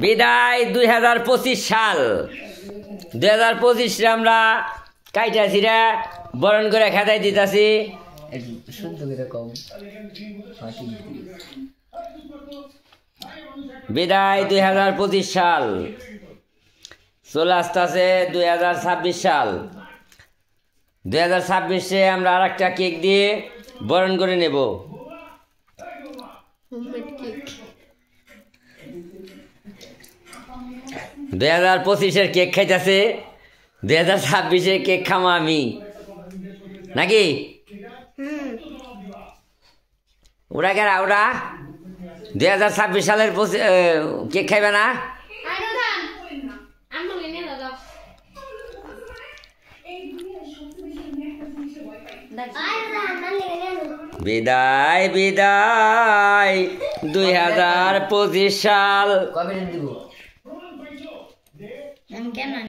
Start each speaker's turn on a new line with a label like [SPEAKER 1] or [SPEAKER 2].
[SPEAKER 1] বিদায় 2025 সাল। 2025 আমরা কাইটাছি রে বরণ করে খেতাই দিতাছি। বিদায় 2025 সাল। চলে আসতেছে 2026 সাল। 2026-এ আমরা আর একটা কেক দিয়ে বরণ করে নেব। 2025-এর কেক খাইতেছে, 2026-এর কেক খামো আমি নাকি? ওরা কেরা ওরা 2026 সালের কেক খাইবে না? বিদায় বিদায় 2025 সাল।